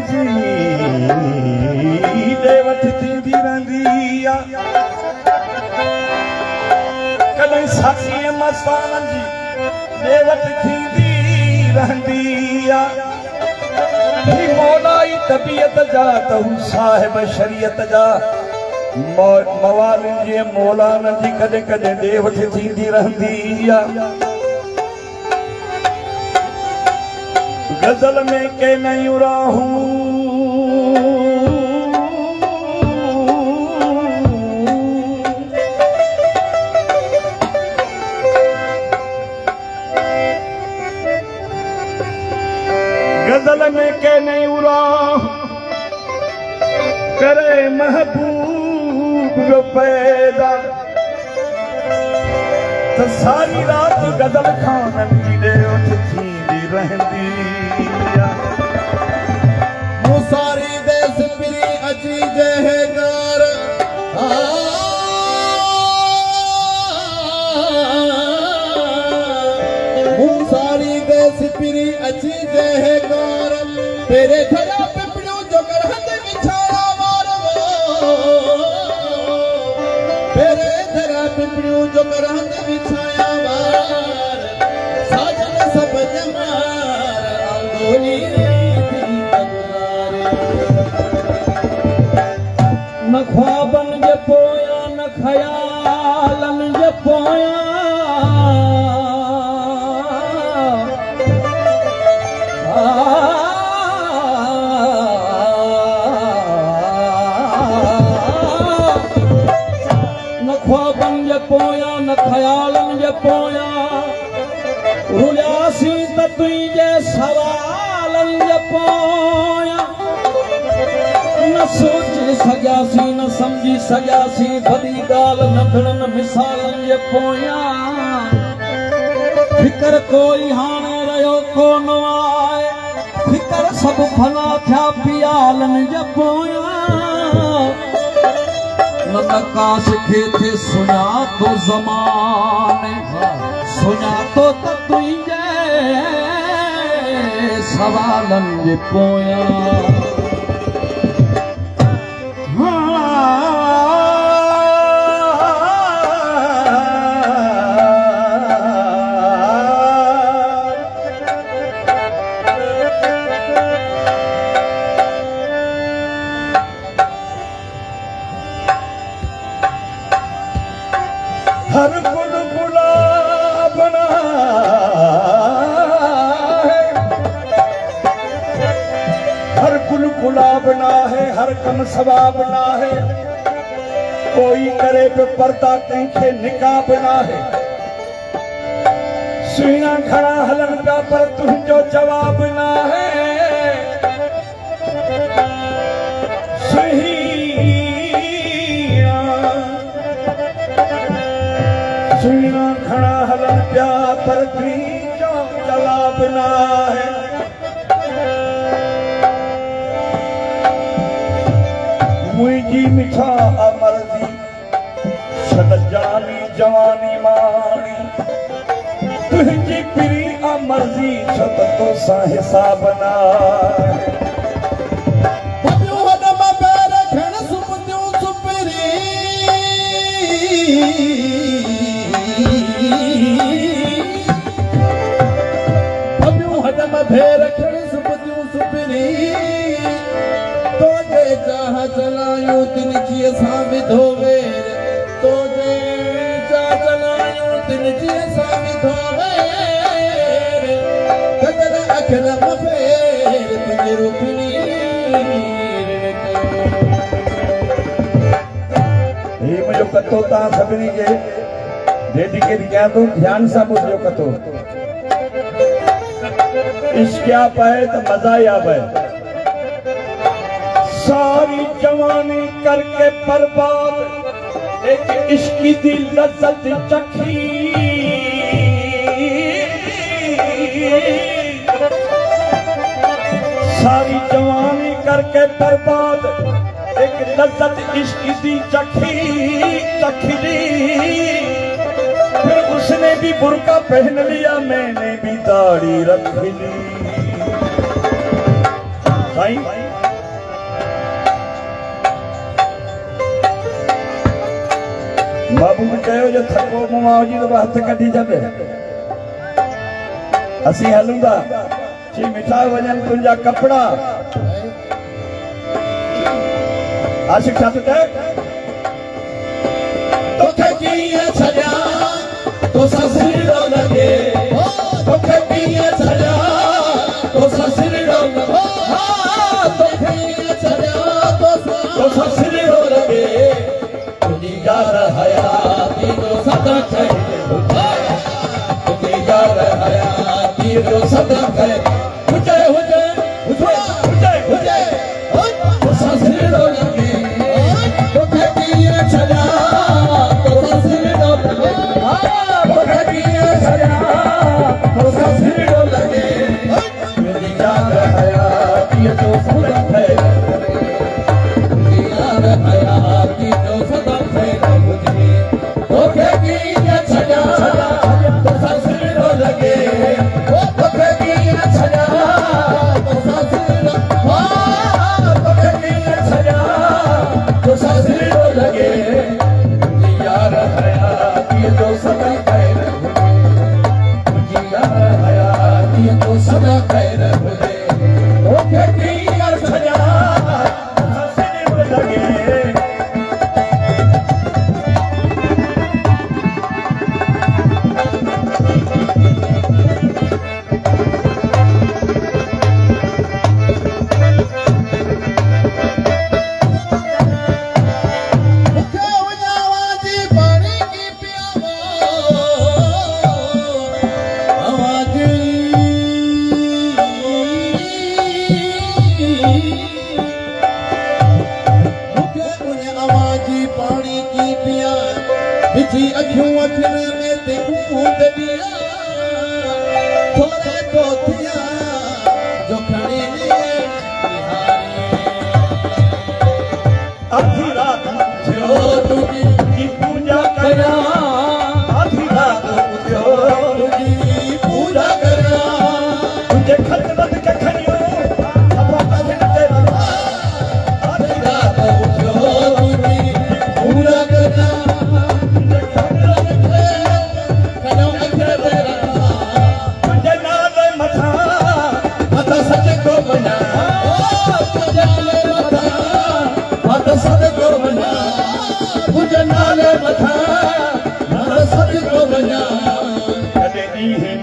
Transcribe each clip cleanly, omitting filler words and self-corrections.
जी देवत थींदी रहंदी आ कॾहिं साखीअ मस्ताननि जी देवत थींदी रहंदी आ मौलाई तबीयत जा त हू साहिब शरीयत जा मवालिन जे मौलान जी कॾहिं कॾहिं देवत थींदी रहंदी आ गज़ल में के नयूं राहूं गज़ल में के नयूं राहूं करे महबूब जो पैदा तो सारी रात गज़ल खानन जी देवत थींदी रहंदी मुसारी देस पिरी अची जहे घर मुसारी देस पिरी अची जहे घर तेरे खड़ा पिपड़ियों जो कर हंद बिछाया मारवो तेरे खड़ा पिपड़ियों जो कर हंद बिछाया मार साजन सब जमार अंगोली न ख्वाबन जे पोया न ख्यालन जे पोया न ख्वाबन जे पोया न ख्यालन जे पोया रुलियासी त तुंहिंजे सवालन जे पोया न सोचे सघियासीं न सम्झी सघियासीं भली ॻाल्हि नंढड़नि मिसालनि जे पोयां फिकर कोई हाणे रहियो कोन आहे फिकर सभु फना थिया पियालनि जे पोयां न नकाश खे थे सुञातो ज़माने सुञातो त तुंहिंजे सवालनि जे पोयां हर गुल गुलाब ना है हर गुल गुलाब ना है हर कम सवाब ना है कोई करे पे पर्दा कंहिंखे निकाब ना है सुहिणा घणा हलन पिया पर तुंहिंजो जवाब ना है सुहिणा घणा हलन पिया पर तुंहिंजो जवाब ना है मुंहिंजी मिठा अमरजी छॾ जानी जवानी माणी तुंहिंजी पिरी अमरजी छो त तोसां हिसाब ना आहे भेर खण सुबदियूं सुपरी तोजे चाह चलायूं तिन जी असां विधो वेर तोजे चाह चलायूं तिन जी असां विधो वेर कदर अखर मफेर तुंहिंजे रुखनी हे मुंहिंजो कथो तव्हां सभिनी खे डेडिकेट कयां थो ध्यान सां ॿुधियो कथो इश्क आप है तो मजा आप है सारी जवानी करके बर्बाद एक इश्क की लज्जत चखी सारी जवानी करके बर्बाद एक लज्जत इश्क की चखी ली फिर उसने भी बुर्का पहन लिया मैंने भी दाढ़ी रख ली साईं बाबू खे चयो जो थको मुआ हुजी त हथ कढी छॾ असीं हलूं था चई मिठा वञनि तुंहिंजा कपिड़ा आशिक छा थो चए तोखे कीअं छॾियां तोसां सिरड़ो लॻे तोखे कीअं छॾियां तोसां सिरड़ो लॻे तोखे कीअं छॾियां तोसां सिरड़ो लॻे तुंहिंजी यार हयाती जो सदा खैर हुजे तुंहिंजी यार हयाती जो सदा खैर हुजे हुजे हुजे हुजे हुजे तोसां सिरड़ो लॻे तोखे कीअं छॾियां तोसां सिरड़ो लॻे तोखे कीअं छॾियां तोसां सिरड़ो लॻे तुंहिंजी यार हयाती जो सदा खैर तुंहिंजी यार हयाती जो सदा खैर हुजे तोखे कीअं छॾियां तोसां सिरड़ो लॻे तोखे कीअं छॾियां तोसां सिरड़ो तोखे कीअं छॾियां तोसां सिरड़ो लॻे तुंहिंजी यार हयाती जो सदा खैर हुजे तुंहिंजी यार हयाती जो सदा खैर हुजे तोखे कीअं छॾियां तोसां सिरड़ो लॻे मुखे वञावा जी पाणी की पियावा आवाज मुखे वञावा जी पाणी की पिया बिछी अखियूं अखियुनि में ते बूंद ॾिया थोरे तो थिया जो खणी आधी रात जो तुझी की पूजा करा आधी रात उथियो तुझी पूजा करा तुंहिंजे खत वध के खणियो सभा कठिन ते आधी रात उठो तुझी पूजा करा तुंहिंजे खत कनो अखर ते रखा तुंहिंजे नाले मथां मत सच को बना तुझे नाले मथा मत सच को बना तुझे नाले मथा मत सच को बना कॾहिं ॾींहुं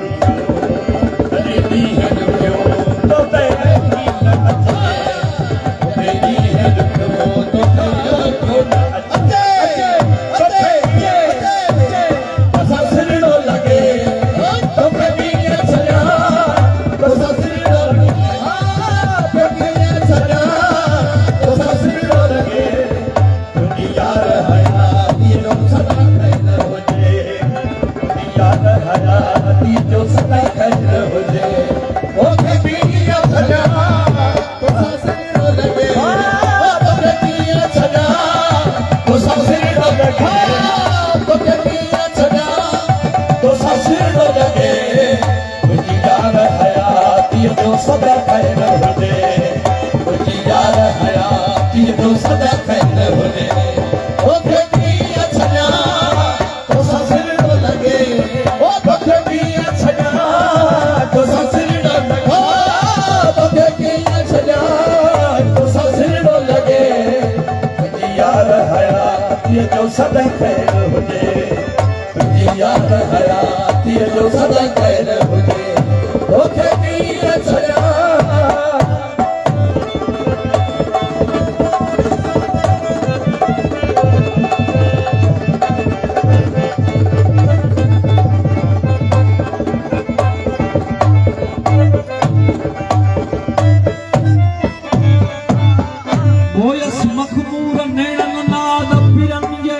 कॾहिं ॾींहुं ॾुखियो तो ते ॾींहुं न अचे कॾहिं ॾींहुं ॾुखियो तोखे यादि न अचे अचे अचे तोसां सिरड़ो लॻे तोखे कीअं छॾियां तोसां सिरड़ो लॻे तोखे कीअं छॾियां तोसां सिरड़ो लॻे तुंहिंजी यार हयाती जो सदा खैर हुजे तुंहिंजी यार हयाती जो सदा खैर हुजे तोखे कीअं छॾियां तोसां सिरड़ो लॻे तोखे कीअं छॾियां तोसां सिरड़ो लॻे तोखे कीअं छॾियां तोसां सिरड़ो लॻे तुंहिंजी यार हयाती जो सदा खैर हुजे तुंहिंजी यार हयाती जो सदा खैर हुजे तोखे कीअं छॾियां तोसां सिरड़ो लॻे तोखे कीअं छॾियां तोसां सिरड़ो लॻे तोखे कीअं छॾियां तोसां सिरड़ो लॻे तुंहिंजी यार हयाती जो सदा खैर हुजे तुंहिंजी यार हयाती जो सदा खैर हुजे तोखे कीअं छॾियां बोयस मखमूर नैणन नाद फिरन जे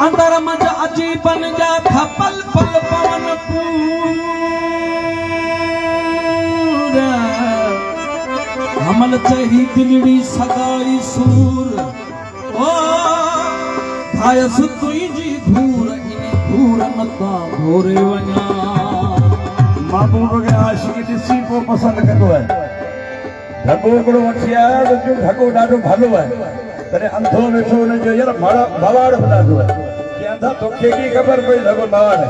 अंदर मज अची बन जा थपल पल पवन पूरा हमल चही दिलड़ी सगाई सूर ओ खायस तुंहिंजी धूर इनी धूर नता भोरे वञा महबूब खे आशिक ॾिसी पोइ पसंदि कंदो आहे ढगो हिकिड़ो वठी आया त ढगो ॾाढो भलो आहे तॾहिं अंधो वेठो हुनजो यार भवाड़ बि ॾाढो आहे था तो की खबर पई धगो नाड़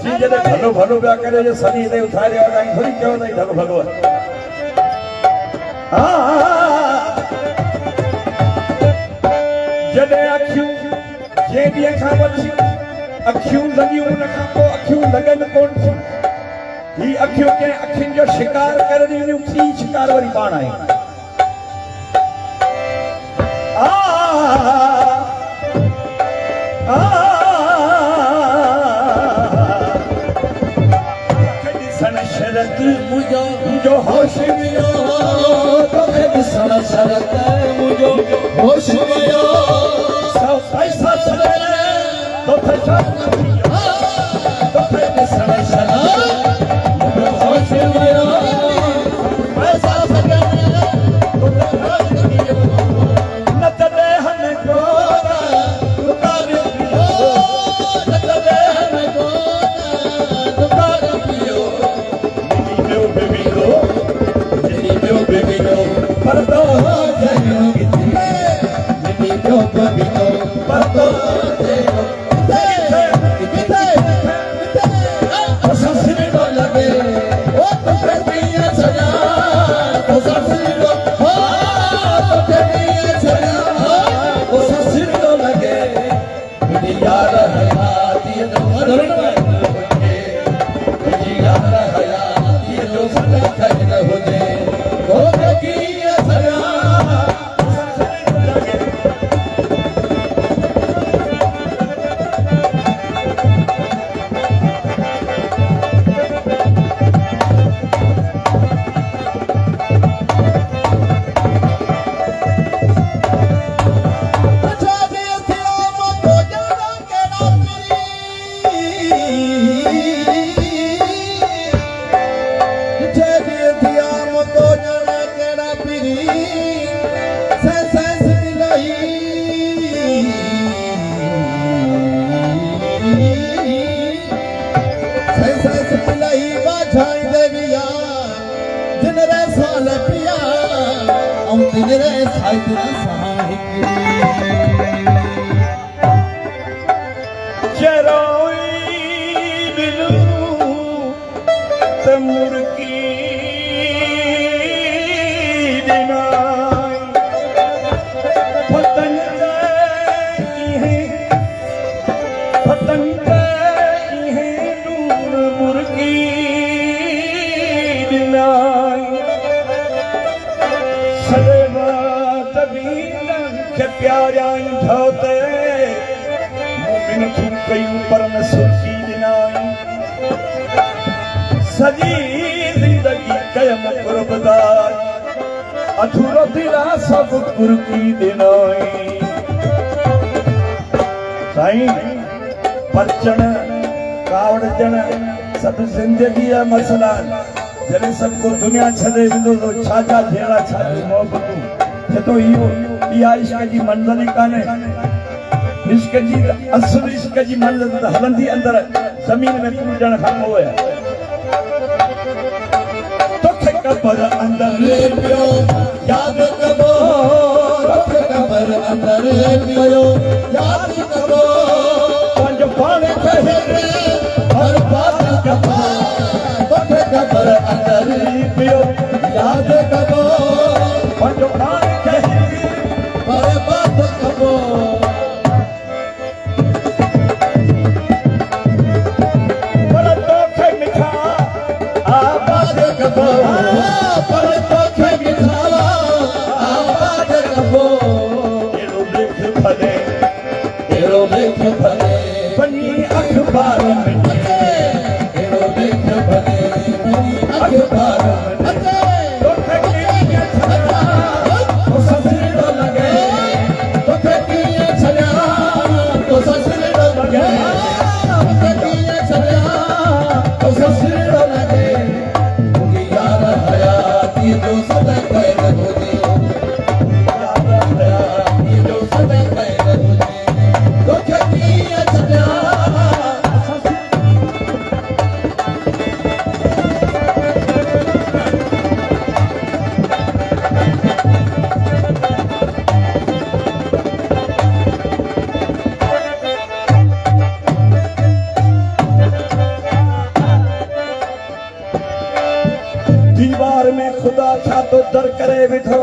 सी जदे भलो भलो पिया करे जो सनी दे उठारे वटाई थोड़ी क्यों नहीं धगो भगवान जदे अखियूं जे दिए खां वठी अखियूं लगियूं उन खां पोइ अखियूं लॻनि कोन थियूं ही अखियूं के अखियुनि जो शिकार करे ॾियूं थी शिकार वरी पाण आहे शरत मुझो होश वियो तोखे ॾिसण शरत मुझो होश वियो सौ पैसा छॾे तोखे तोखे ॾिसण शरत मुझो होश वियो पैसा छॾे तोखे होश वियो न तॾे हन कोन दुकान पियो न तॾे हन कोन दुकान पियो परतो जयो किथे जो बबिनो परतो जयो किथे ओ ससुरो लगे ओ तुझे पिया सजा ओ ससुरो हो तुझे पिया सजा ओ ससुरो लगे मेरी यार हयाती जो मरण होजे मेरी यार हयाती जो सदा खैर होजे ओ की सजा सजी जिंदगी कयम कुर्बदार अधूरो दिला सब कुर्की दिनाई साईं परचण कावड़जण सब जिंदगी जा मसला जॾहिं सबको दुनिया छॾे वेंदो तो छा छा थियणा छा मोहबतूं छो तो इहो इहा इश्क जी मंज़िल ई कान्हे इश्क जी असुल इश्क जी मंज़िल त हलंदी अंदर ज़मीन में पूॼण खां पोइ तोखे क़बर अंदर पियो यादि कबो तोखे क़बर अंदर पियो यादि कबो पंहिंजो पाण खे हर बात कबो तोखे क़बर अंदर पियो यादि कबो पंहिंजो पाण खे हर बात कबो दीवार में खुदा छा तो दर करे विधो